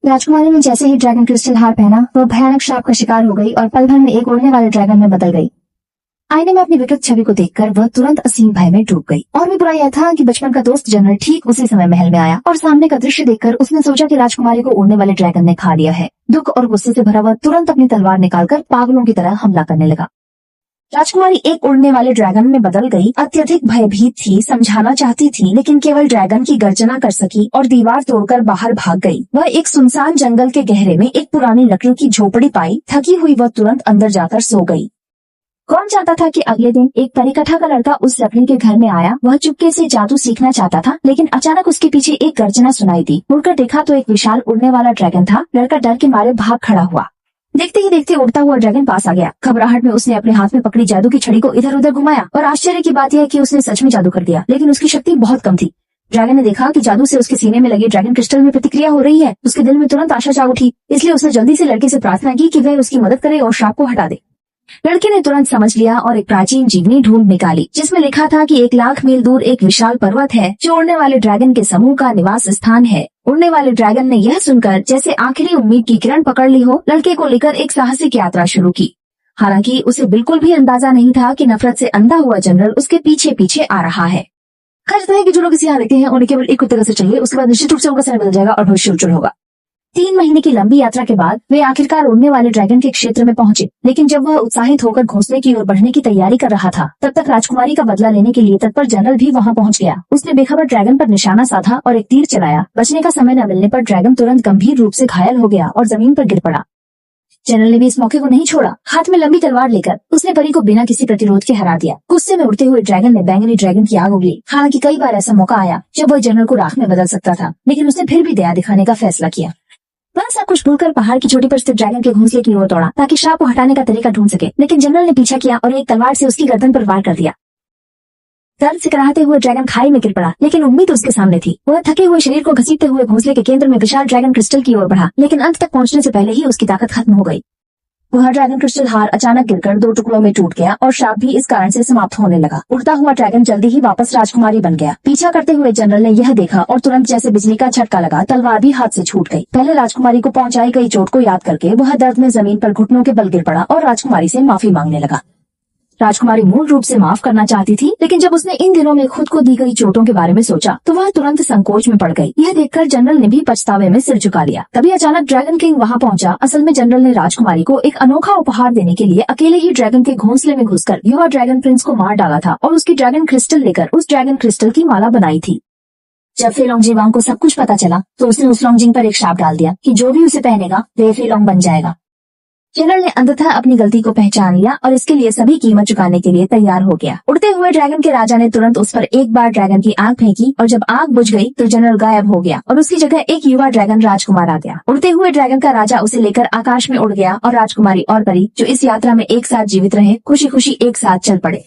राजकुमारी ने जैसे ही dragon crystal हार पहना वह भयानक श्राप का शिकार हो गई और पल भर में एक उड़ने वाले ड्रैगन में बदल गई। आईने में अपनी विकृत छवि को देखकर वह तुरंत असीम भय में डूब गई। और भी बुरा यह था कि बचपन का दोस्त जनरल ठीक उसी समय महल में आया और सामने का दृश्य देखकर उसने सोचा कि राजकुमारी को उड़ने वाले ड्रैगन ने खा लिया है। दुख और गुस्से से भरा वह तुरंत अपनी तलवार निकालकर पागलों की तरह हमला करने लगा। राजकुमारी एक उड़ने वाले ड्रैगन में बदल गई, अत्यधिक भयभीत थी, समझाना चाहती थी लेकिन केवल ड्रैगन की गर्जना कर सकी और दीवार तोड़कर बाहर भाग गई। वह एक सुनसान जंगल के गहरे में एक पुरानी लकड़ी की झोपड़ी पाई। थकी हुई वह तुरंत अंदर जाकर सो गई। कौन चाहता था कि अगले दिन एक परिकठा का लड़का उस लकड़ी के घर में आया। वह चुपके से जादू सीखना चाहता था लेकिन अचानक उसके पीछे एक गर्जना सुनाई दी। मुड़कर देखा तो एक विशाल उड़ने वाला ड्रैगन था। लड़का डर के मारे भाग खड़ा हुआ। देखते ही देखते उड़ता हुआ ड्रैगन पास आ गया। घबराहट में उसने अपने हाथ में पकड़ी जादू की छड़ी को इधर उधर घुमाया और आश्चर्य की बात यह कि उसने सच में जादू कर दिया, लेकिन उसकी शक्ति बहुत कम थी। ड्रैगन ने देखा कि जादू से उसके सीने में लगे ड्रैगन क्रिस्टल में प्रतिक्रिया हो रही है। उसके दिल में तुरंत आशा जाग उठी, इसलिए उसने जल्दी से लड़के से प्रार्थना की कि वह उसकी मदद करे और श्राप को हटा दे। लड़के ने तुरंत समझ लिया और एक प्राचीन जीवनी ढूंढ निकाली जिसमें लिखा था कि 1,00,000 मील दूर एक विशाल पर्वत है जो उड़ने वाले ड्रैगन के समूह का निवास स्थान है। उड़ने वाले ड्रैगन ने यह सुनकर जैसे आखिरी उम्मीद की किरण पकड़ ली हो, लड़के को लेकर एक साहसिक यात्रा शुरू की। हालांकि उसे बिल्कुल भी अंदाजा नहीं था कि नफरत से अंधा हुआ जनरल उसके पीछे पीछे आ रहा है। खर्च है कि जो लोग इसे यहाँ रहते हैं उन्हें केवल एक कुत्ते का सिर चाहिए, उसके बाद निश्चित रूप से उनका समय बदल जाएगा और भविष्य उज्जवल होगा। 3 महीने की लंबी यात्रा के बाद वे आखिरकार उड़ने वाले ड्रैगन के क्षेत्र में पहुंचे। लेकिन जब वह उत्साहित होकर घोंसले की ओर बढ़ने की तैयारी कर रहा था, तब तक राजकुमारी का बदला लेने के लिए तत्पर जनरल भी वहां पहुंच गया। उसने बेखबर ड्रैगन पर निशाना साधा और एक तीर चलाया। बचने का समय न मिलने पर ड्रैगन तुरंत गंभीर रूप से घायल हो गया और जमीन पर गिर पड़ा। जनरल ने भी इस मौके को नहीं छोड़ा। हाथ में लंबी तलवार लेकर उसने परी को बिना किसी प्रतिरोध के हरा दिया। गुस्से में उड़ते हुए ड्रैगन ने बैंगनी ड्रैगन की आग उगली। हालांकि कई बार ऐसा मौका आया जब वह जनरल को राख में बदल सकता था, लेकिन उसने फिर भी दया दिखाने का फैसला किया। वह सब कुछ भूलकर पहाड़ की चोटी पर स्थित ड्रैगन के घोंसले की ओर दौड़ा ताकि श्राप को हटाने का तरीका ढूंढ सके, लेकिन जनरल ने पीछा किया और एक तलवार से उसकी गर्दन पर वार कर दिया। दर्द से कराहते हुए ड्रैगन खाई में गिर पड़ा, लेकिन उम्मीद उसके सामने थी। वह थके हुए शरीर को घसीटते हुए घोंसले के केंद्र में विशाल ड्रैगन क्रिस्टल की ओर बढ़ा, लेकिन अंत तक पहुंचने से पहले ही उसकी ताकत खत्म हो गई। वह ड्रैगन क्रिस्टल हार अचानक गिरकर 2 टुकड़ों में टूट गया और श्राप भी इस कारण से समाप्त होने लगा। उड़ता हुआ ड्रैगन जल्दी ही वापस राजकुमारी बन गया। पीछा करते हुए जनरल ने यह देखा और तुरंत जैसे बिजली का झटका लगा, तलवार भी हाथ से छूट गई। पहले राजकुमारी को पहुंचाई गई चोट को याद करके वह दर्द में जमीन पर घुटनों के बल गिर पड़ा और राजकुमारी से माफी मांगने लगा। राजकुमारी मूल रूप से माफ करना चाहती थी, लेकिन जब उसने इन दिनों में खुद को दी गई चोटों के बारे में सोचा तो वह तुरंत संकोच में पड़ गई। यह देखकर जनरल ने भी पछतावे में सिर झुका लिया। तभी अचानक ड्रैगन किंग वहां पहुंचा। असल में जनरल ने राजकुमारी को एक अनोखा उपहार देने के लिए अकेले ही ड्रैगन के घोंसले में घुसकर युवा ड्रैगन प्रिंस को मार डाला था और उसकी ड्रैगन क्रिस्टल लेकर उस ड्रैगन क्रिस्टल की माला बनाई थी। जब फेलोंग जीवांग को सब कुछ पता चला तो उसने उस लॉन्जिंग पर एक श्राप डाल दिया कि जो भी उसे पहनेगा वे फेलोंग बन जाएगा। जनरल ने अंततः अपनी गलती को पहचान लिया और इसके लिए सभी कीमत चुकाने के लिए तैयार हो गया। उड़ते हुए ड्रैगन के राजा ने तुरंत उस पर एक बार ड्रैगन की आग फेंकी और जब आग बुझ गई तो जनरल गायब हो गया और उसकी जगह एक युवा ड्रैगन राजकुमार आ गया। उड़ते हुए ड्रैगन का राजा उसे लेकर आकाश में उड़ गया और राजकुमारी और परी जो इस यात्रा में एक साथ जीवित रहे, खुशी खुशी एक साथ चल पड़े।